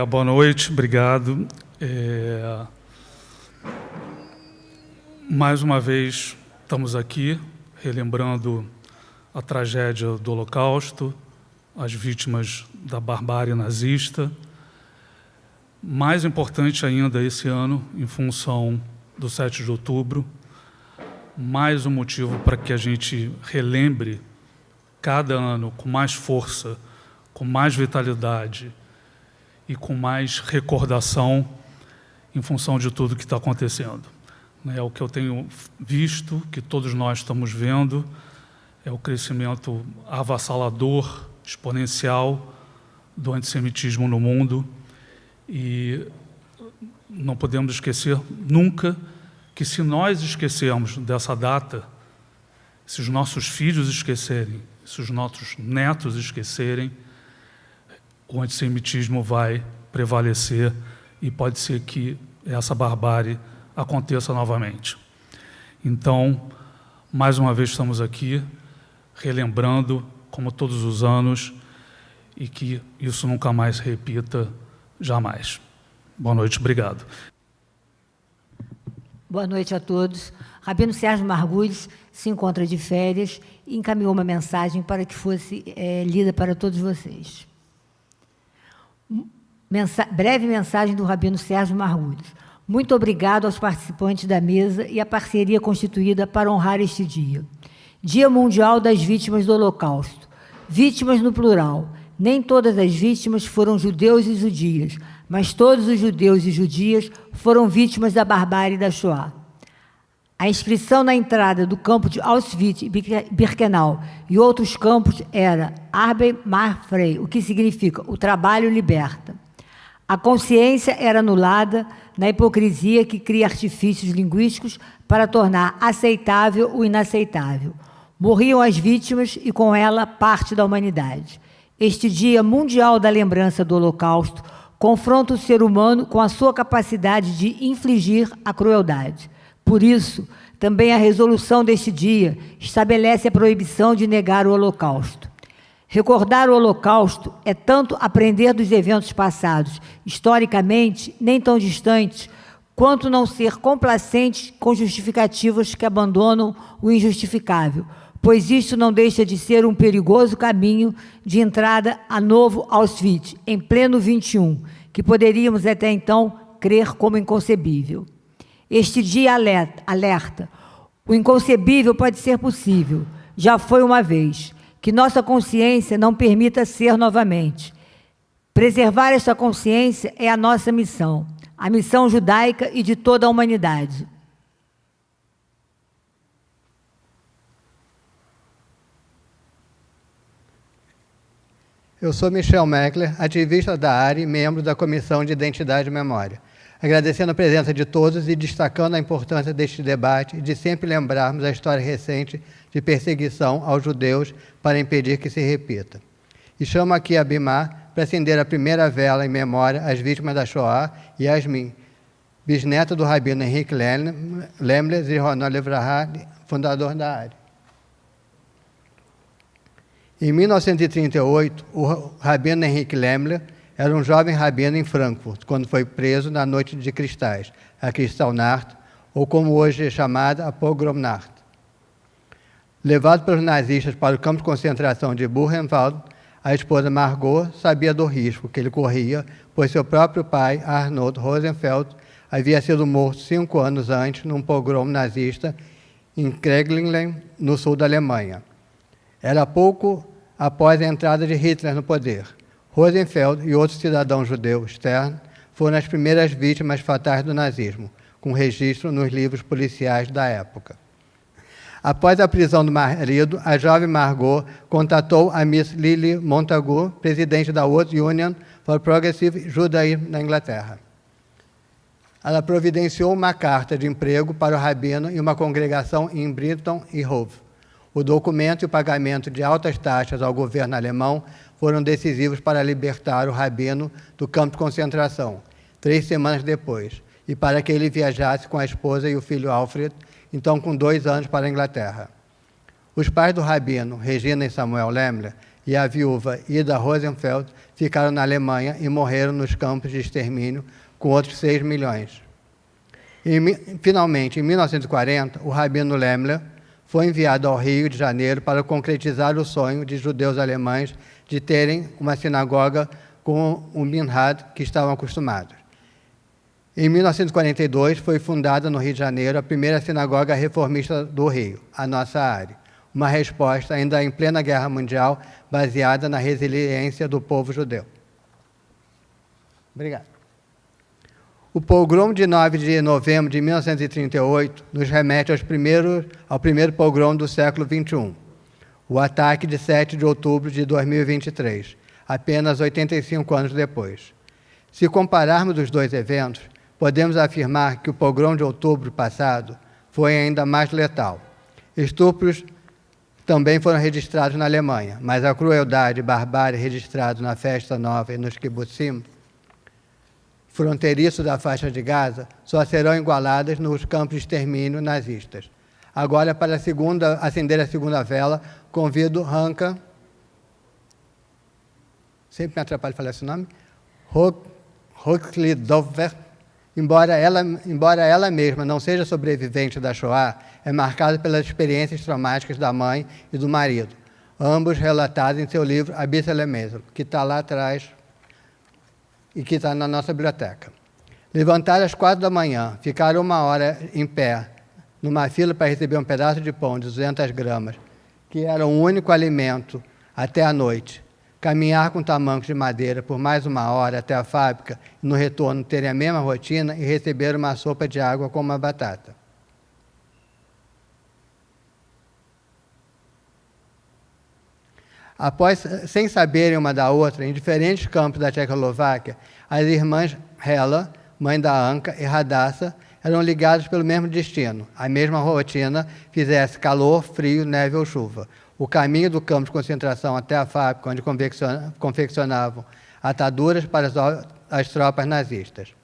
Boa noite, obrigado. Mais uma vez estamos aqui relembrando a tragédia do Holocausto, as vítimas da barbárie nazista. Mais importante ainda esse ano, em função do 7 de outubro, mais um motivo para que a gente relembre cada ano com mais força, com mais vitalidade e com mais recordação em função de tudo que está acontecendo. É o que eu tenho visto, que todos nós estamos vendo, é o crescimento avassalador, exponencial do antissemitismo no mundo. E não podemos esquecer nunca que, se nós esquecermos dessa data, se os nossos filhos esquecerem, se os nossos netos esquecerem, o antissemitismo vai prevalecer e pode ser que essa barbárie aconteça novamente. Então, mais uma vez estamos aqui, relembrando, como todos os anos, e que isso nunca mais se repita, jamais. Boa noite, obrigado. Boa noite a todos. Rabino Sérgio Margulhes se encontra de férias e encaminhou uma mensagem para que fosse lida para todos vocês. Breve mensagem do Rabino Sérgio Margulhes. Muito obrigado aos participantes da mesa e à parceria constituída para honrar este dia. Dia Mundial das Vítimas do Holocausto. Vítimas no plural. Nem todas as vítimas foram judeus e judias, mas todos os judeus e judias foram vítimas da barbárie da Shoah. A inscrição na entrada do campo de Auschwitz e Birkenau e outros campos era Arbeit macht frei, o que significa o trabalho liberta. A consciência era anulada na hipocrisia que cria artifícios linguísticos para tornar aceitável o inaceitável. Morriam as vítimas e, com ela, parte da humanidade. Este Dia Mundial da Lembrança do Holocausto confronta o ser humano com a sua capacidade de infligir a crueldade. Por isso, também a resolução deste dia estabelece a proibição de negar o Holocausto. Recordar o Holocausto é tanto aprender dos eventos passados, historicamente nem tão distantes, quanto não ser complacente com justificativas que abandonam o injustificável, pois isso não deixa de ser um perigoso caminho de entrada a novo Auschwitz, em pleno 21, que poderíamos até então crer como inconcebível. Este dia alerta. O inconcebível pode ser possível. Já foi uma vez. Que nossa consciência não permita ser novamente. Preservar esta consciência é a nossa missão, a missão judaica e de toda a humanidade. Eu sou Michel Meckler, ativista da área e membro da Comissão de Identidade e Memória. Agradecendo a presença de todos e destacando a importância deste debate e de sempre lembrarmos a história recente de perseguição aos judeus para impedir que se repita. E chamo aqui a Bimar para acender a primeira vela em memória às vítimas da Shoah e Yasmin, bisneta do rabino Henrique Lemler, Zichrono Livraha, fundador da área. Em 1938, o rabino Henrique Lemler era um jovem rabino em Frankfurt, quando foi preso na Noite de Cristais, a Kristallnacht, ou como hoje é chamada, a Pogromnacht. Levado pelos nazistas para o campo de concentração de Buchenwald, a esposa Margot sabia do risco que ele corria, pois seu próprio pai, Arnold Rosenfeld, havia sido morto 5 anos antes num pogrom nazista em Kreglingen, no sul da Alemanha. Era pouco após a entrada de Hitler no poder. Rosenfeld e outro cidadão judeu, Stern, foram as primeiras vítimas fatais do nazismo, com registro nos livros policiais da época. Após a prisão do marido, a jovem Margot contatou a Miss Lily Montagu, presidente da World Union for Progressive Judaism na Inglaterra. Ela providenciou uma carta de emprego para o rabino em uma congregação em Brighton e Hove. O documento e o pagamento de altas taxas ao governo alemão foram decisivos para libertar o rabino do campo de concentração, 3 semanas depois, e para que ele viajasse com a esposa e o filho Alfred, então com 2 anos, para a Inglaterra. Os pais do rabino, Regina e Samuel Lemler, e a viúva Ida Rosenfeld ficaram na Alemanha e morreram nos campos de extermínio com outros 6 milhões. Finalmente, em 1940, o rabino Lemler foi enviado ao Rio de Janeiro para concretizar o sonho de judeus alemães de terem uma sinagoga com o minhad que estavam acostumados. Em 1942, foi fundada no Rio de Janeiro a primeira sinagoga reformista do Rio, a Nossa Área, uma resposta ainda em plena Guerra Mundial, baseada na resiliência do povo judeu. Obrigado. O pogrom de 9 de novembro de 1938 nos remete ao primeiro pogrom do século XXI, o ataque de 7 de outubro de 2023, apenas 85 anos depois. Se compararmos os dois eventos, podemos afirmar que o pogrom de outubro passado foi ainda mais letal. Estupros também foram registrados na Alemanha, mas a crueldade e barbárie registrados na Festa Nova e nos kibbutzim, fronteiriços da faixa de Gaza, só serão igualadas nos campos de extermínio nazistas. Agora, para acender a segunda vela, convido Hanka, sempre me atrapalho falar esse nome, Hochlidover. Embora ela mesma não seja sobrevivente da Shoah, é marcada pelas experiências traumáticas da mãe e do marido, ambos relatados em seu livro Abissa Lemesel, que está lá atrás e que está na nossa biblioteca. Levantaram às 4 da manhã, ficaram 1 hora em pé, numa fila para receber um pedaço de pão de 200 gramas, que era o único alimento até a noite. Caminhar com tamancos de madeira por mais 1 hora até a fábrica e, no retorno, terem a mesma rotina e receber uma sopa de água com uma batata. Sem saberem uma da outra, em diferentes campos da Tchecoslováquia, as irmãs Hela, mãe da Anka, e Radassa eram ligadas pelo mesmo destino. A mesma rotina, fizesse calor, frio, neve ou chuva. O caminho do campo de concentração até a fábrica, onde confeccionavam ataduras para as tropas nazistas.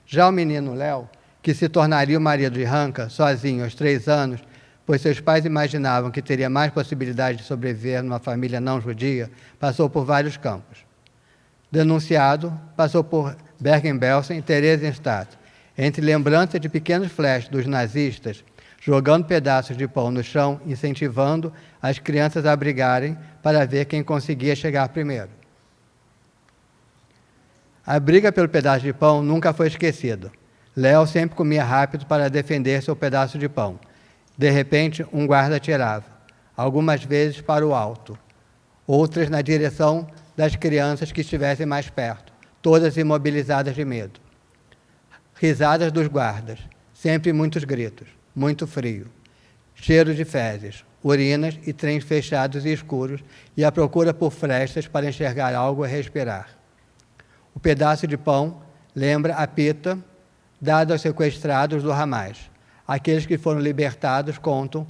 Já o menino Léo, que se tornaria o marido de Hanka, sozinho aos 3 anos, pois seus pais imaginavam que teria mais possibilidade de sobreviver numa família não judia, passou por vários campos. Denunciado, passou por Bergen-Belsen e Theresienstadt, entre lembranças de pequenos flashes dos nazistas, jogando pedaços de pão no chão, incentivando as crianças a brigarem para ver quem conseguia chegar primeiro. A briga pelo pedaço de pão nunca foi esquecida. Léo sempre comia rápido para defender seu pedaço de pão. De repente, um guarda atirava, algumas vezes para o alto, outras na direção das crianças que estivessem mais perto, todas imobilizadas de medo. Risadas dos guardas, sempre muitos gritos. Muito frio, cheiro de fezes, urinas e trens fechados e escuros, e a procura por frestas para enxergar algo e respirar. O pedaço de pão lembra a pita dada aos sequestrados do Hamas. Aqueles que foram libertados contam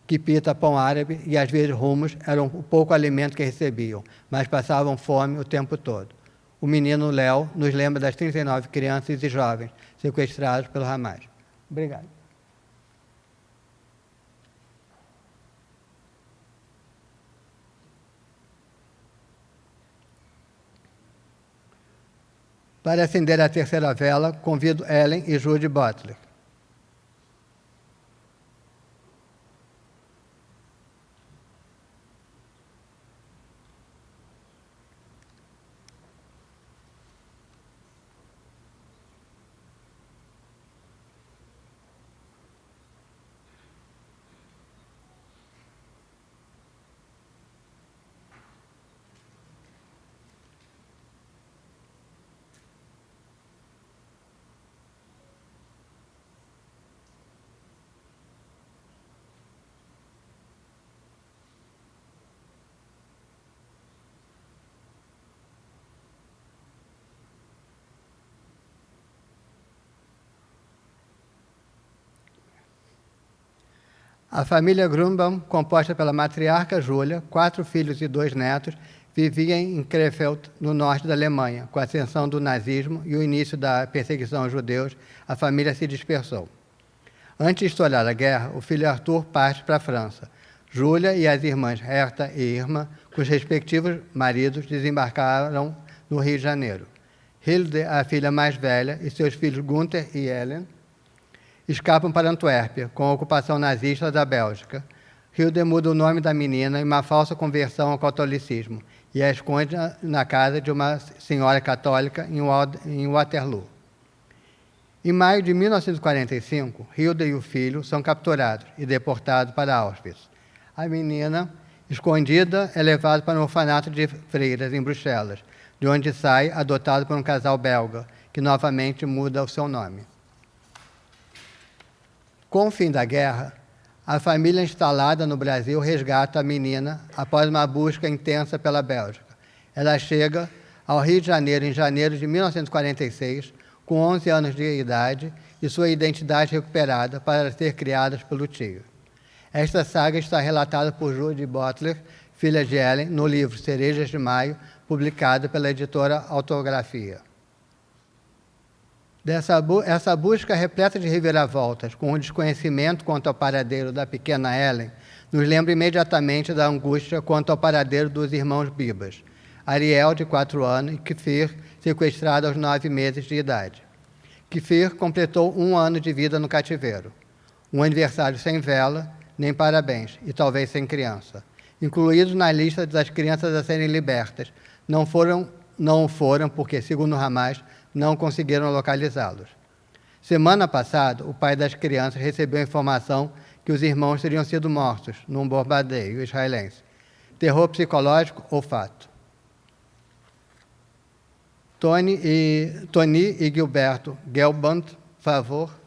que pita, pão árabe e às vezes hummus eram o pouco alimento que recebiam, mas passavam fome o tempo todo. O menino Léo nos lembra das 39 crianças e jovens sequestrados pelo Hamas. Obrigado. Para acender a terceira vela, convido Ellen e Judy Butler. A família Grunbaum, composta pela matriarca Júlia, 4 filhos e 2 netos, vivia em Krefeld, no norte da Alemanha. Com a ascensão do nazismo e o início da perseguição aos judeus, a família se dispersou. Antes de estourar a guerra, o filho Arthur parte para a França. Júlia e as irmãs Herta e Irma, com os respectivos maridos, desembarcaram no Rio de Janeiro. Hilde, a filha mais velha, e seus filhos Gunther e Ellen escapam para Antuérpia, com a ocupação nazista da Bélgica. Hilde muda o nome da menina em uma falsa conversão ao catolicismo e a esconde na casa de uma senhora católica em Waterloo. Em maio de 1945, Hilde e o filho são capturados e deportados para Auschwitz. A menina, escondida, é levada para um orfanato de freiras em Bruxelas, de onde sai adotado por um casal belga, que novamente muda o seu nome. Com o fim da guerra, a família instalada no Brasil resgata a menina após uma busca intensa pela Bélgica. Ela chega ao Rio de Janeiro em janeiro de 1946, com 11 anos de idade e sua identidade recuperada para ser criada pelo tio. Esta saga está relatada por Judy Butler, filha de Ellen, no livro Cerejas de Maio, publicado pela editora Autografia. Essa busca repleta de reviravoltas, com o desconhecimento quanto ao paradeiro da pequena Ellen, nos lembra imediatamente da angústia quanto ao paradeiro dos irmãos Bibas, Ariel, de 4 anos, e Kfir, sequestrado aos 9 meses de idade. Kfir completou 1 ano de vida no cativeiro. Um aniversário sem vela, nem parabéns, e talvez sem criança. Incluídos na lista das crianças a serem libertas, não o foram porque, segundo Hamas, não conseguiram localizá-los. Semana passada, o pai das crianças recebeu a informação que os irmãos teriam sido mortos num bombardeio israelense. Terror psicológico ou fato? Tony e Gilberto Gelband, favor.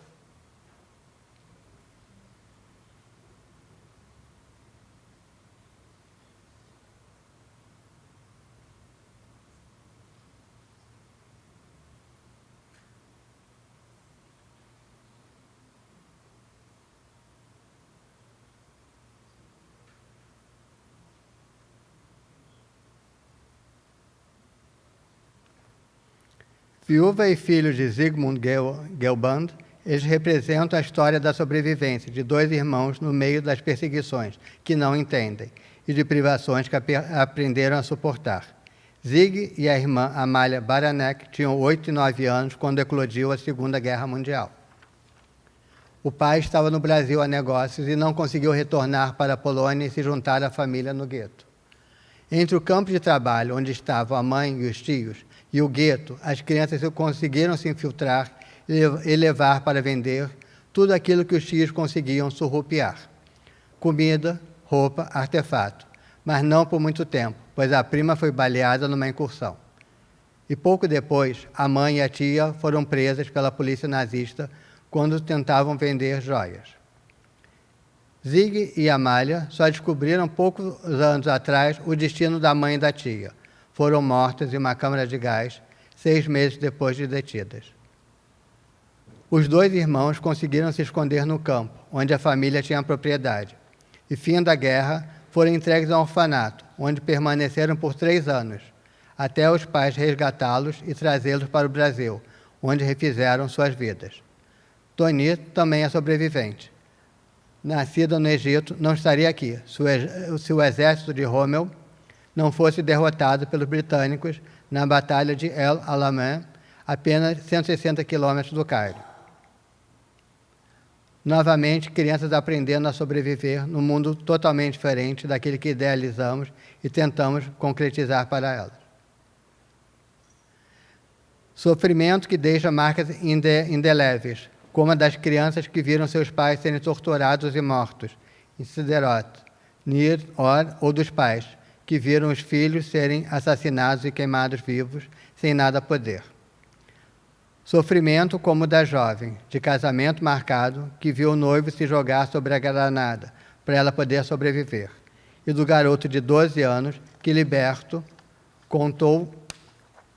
Viúva e filho de Zygmunt Gelband, eles representam a história da sobrevivência de 2 irmãos no meio das perseguições, que não entendem, e de privações que aprenderam a suportar. Zig e a irmã Amália Baranek tinham 8 e 9 anos quando eclodiu a Segunda Guerra Mundial. O pai estava no Brasil a negócios e não conseguiu retornar para a Polônia e se juntar à família no gueto. Entre o campo de trabalho, onde estavam a mãe e os tios, e o gueto, as crianças conseguiram se infiltrar e levar para vender tudo aquilo que os tios conseguiam surrupiar. Comida, roupa, artefato. Mas não por muito tempo, pois a prima foi baleada numa incursão. E pouco depois, a mãe e a tia foram presas pela polícia nazista quando tentavam vender joias. Zig e Amália só descobriram poucos anos atrás o destino da mãe e da tia. Foram mortas em uma câmara de gás 6 meses depois de detidas. Os 2 irmãos conseguiram se esconder no campo, onde a família tinha propriedade. E, fim da guerra, foram entregues a um orfanato, onde permaneceram por 3 anos, até os pais resgatá-los e trazê-los para o Brasil, onde refizeram suas vidas. Toni também é sobrevivente. Nascida no Egito, não estaria aqui se o exército de Rommel não fosse derrotado pelos britânicos na Batalha de El Alamein, apenas 160 quilômetros do Cairo. Novamente, crianças aprendendo a sobreviver num mundo totalmente diferente daquele que idealizamos e tentamos concretizar para elas. Sofrimento que deixa marcas indeléveis, como a das crianças que viram seus pais serem torturados e mortos, em Sderot, Nir, Or, ou dos pais, que viram os filhos serem assassinados e queimados vivos, sem nada poder. Sofrimento como o da jovem, de casamento marcado, que viu o noivo se jogar sobre a granada, para ela poder sobreviver. E do garoto de 12 anos, que, liberto, contou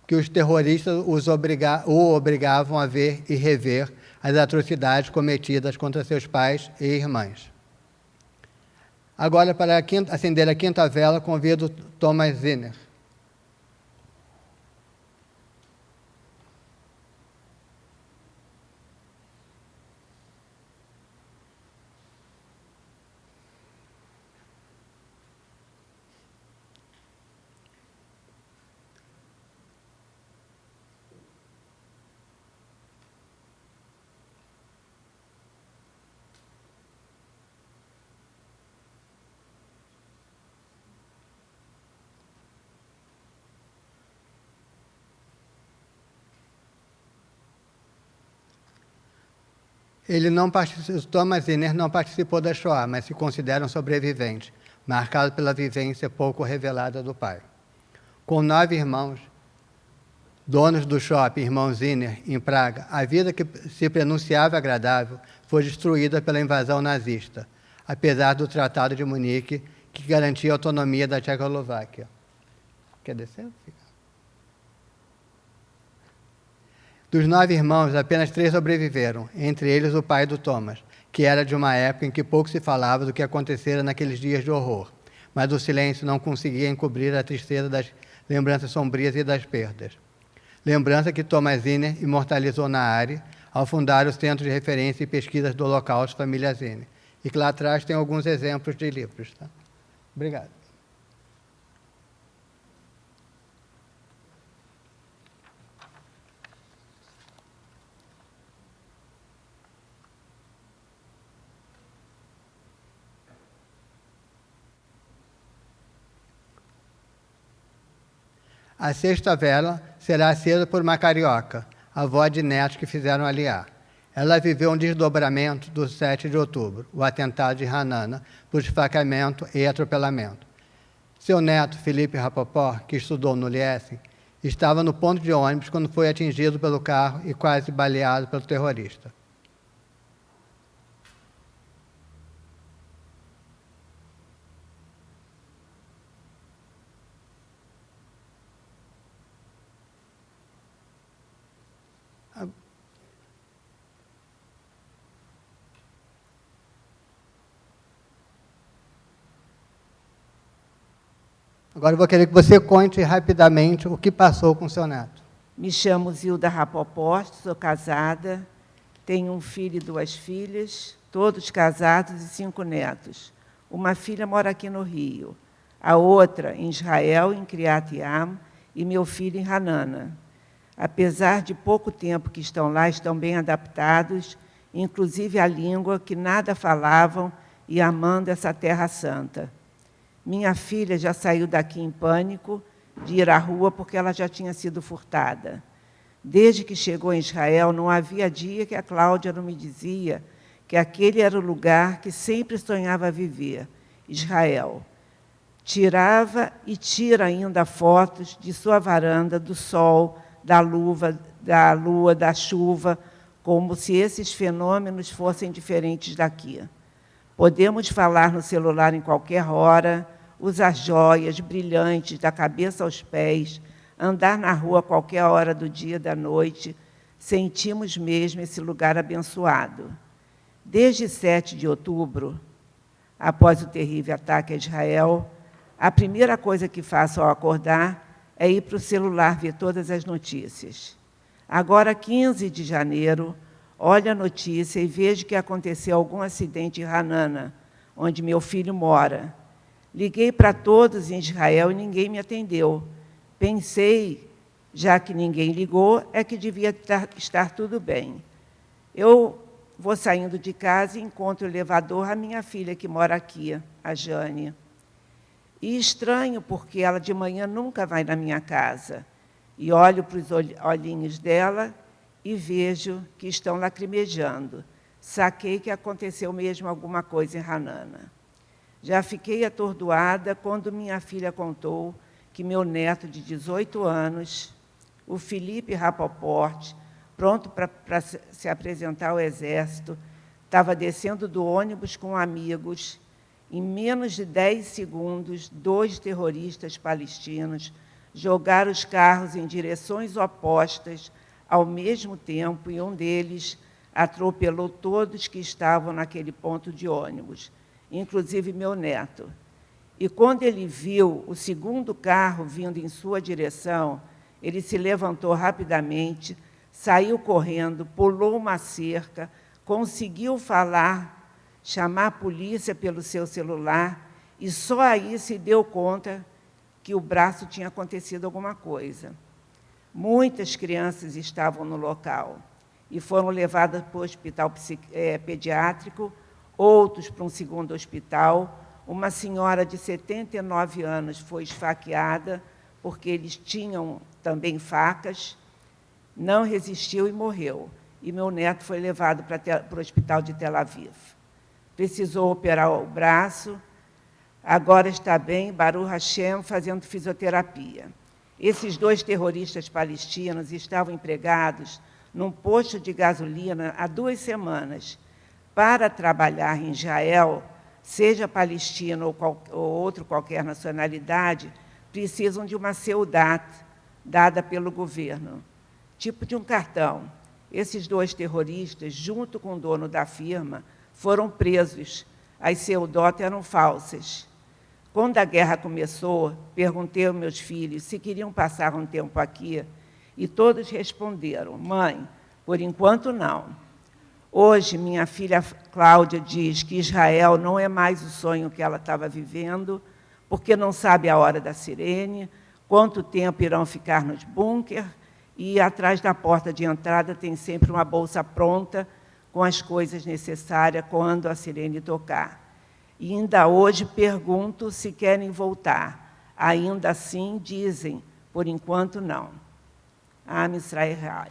que os terroristas o obrigavam a ver e rever as atrocidades cometidas contra seus pais e irmãs. Agora, para acender a 5ª vela, convido Thomas Zinner. Thomas Zinner não participou da Shoah, mas se considera um sobrevivente, marcado pela vivência pouco revelada do pai. Com 9 irmãos, donos do shopping Irmão Zinner, em Praga, a vida que se pronunciava agradável foi destruída pela invasão nazista, apesar do Tratado de Munique, que garantia a autonomia da Tchecoslováquia. Quer descer? Dos 9 irmãos, apenas 3 sobreviveram, entre eles o pai do Thomas, que era de uma época em que pouco se falava do que acontecera naqueles dias de horror, mas o silêncio não conseguia encobrir a tristeza das lembranças sombrias e das perdas. Lembrança que Thomas Zinner imortalizou na área ao fundar o Centro de Referência e Pesquisas do Holocausto Família Zinner, e que lá atrás tem alguns exemplos de livros. Tá? Obrigado. A sexta vela será acesa por uma carioca, avó de netos que fizeram aliar. Ela viveu um desdobramento do 7 de outubro, o atentado de Hanana, por esfaqueamento e atropelamento. Seu neto, Felipe Rapoport, que estudou no Liesen, estava no ponto de ônibus quando foi atingido pelo carro e quase baleado pelo terrorista. Agora eu vou querer que você conte rapidamente o que passou com seu neto. Me chamo Zilda Rapoport, sou casada, tenho um filho e 2 filhas, todos casados e 5 netos. Uma filha mora aqui no Rio, a outra em Israel, em Kiryat Yam, e meu filho em Hanana. Apesar de pouco tempo que estão lá, estão bem adaptados, inclusive à língua que nada falavam e amando essa terra santa. Minha filha já saiu daqui em pânico de ir à rua porque ela já tinha sido furtada. Desde que chegou em Israel, não havia dia que a Cláudia não me dizia que aquele era o lugar que sempre sonhava viver, Israel. Tirava e tira ainda fotos de sua varanda, do sol, da lua, da chuva, como se esses fenômenos fossem diferentes daqui. Podemos falar no celular em qualquer hora, usar joias brilhantes da cabeça aos pés, andar na rua a qualquer hora do dia e da noite. Sentimos mesmo esse lugar abençoado. Desde 7 de outubro, após o terrível ataque a Israel, a primeira coisa que faço ao acordar é ir para o celular ver todas as notícias. Agora, 15 de janeiro, olho a notícia e vejo que aconteceu algum acidente em Hanana, onde meu filho mora. Liguei para todos em Israel e ninguém me atendeu. Pensei, já que ninguém ligou, é que devia estar tudo bem. Eu vou saindo de casa e encontro o elevador a minha filha, que mora aqui, a Jane. E estranho, porque ela de manhã nunca vai na minha casa. E olho para os olhinhos dela e vejo que estão lacrimejando. Saquei que aconteceu mesmo alguma coisa em Hanana. Já fiquei atordoada quando minha filha contou que meu neto de 18 anos, o Felipe Rapoport, pronto para se apresentar ao Exército, estava descendo do ônibus com amigos. Em menos de 10 segundos, 2 terroristas palestinos jogaram os carros em direções opostas ao mesmo tempo, e um deles atropelou todos que estavam naquele ponto de ônibus, inclusive meu neto. E quando ele viu o segundo carro vindo em sua direção, ele se levantou rapidamente, saiu correndo, pulou uma cerca, conseguiu chamar a polícia pelo seu celular, e só aí se deu conta que o braço tinha acontecido alguma coisa. Muitas crianças estavam no local e foram levadas para o hospital pediátrico, outros para um segundo hospital. Uma senhora de 79 anos foi esfaqueada, porque eles tinham também facas, não resistiu e morreu. e meu neto foi levado para o hospital de Tel Aviv. Precisou operar o braço, agora está bem, Baruch Hashem, fazendo fisioterapia. Esses 2 terroristas palestinos estavam empregados num posto de gasolina há 2 semanas. Para trabalhar em Israel, seja palestino ou outro qualquer nacionalidade, precisam de uma seudat, dada pelo governo, tipo de um cartão. Esses 2 terroristas, junto com o dono da firma, foram presos. As seudotas eram falsas. Quando a guerra começou, perguntei aos meus filhos se queriam passar um tempo aqui, e todos responderam: mãe, por enquanto não. Hoje, minha filha Cláudia diz que Israel não é mais o sonho que ela estava vivendo, porque não sabe a hora da sirene, quanto tempo irão ficar nos bunkers, e atrás da porta de entrada tem sempre uma bolsa pronta com as coisas necessárias quando a sirene tocar. E ainda hoje pergunto se querem voltar. Ainda assim, dizem, por enquanto não. Am Israel.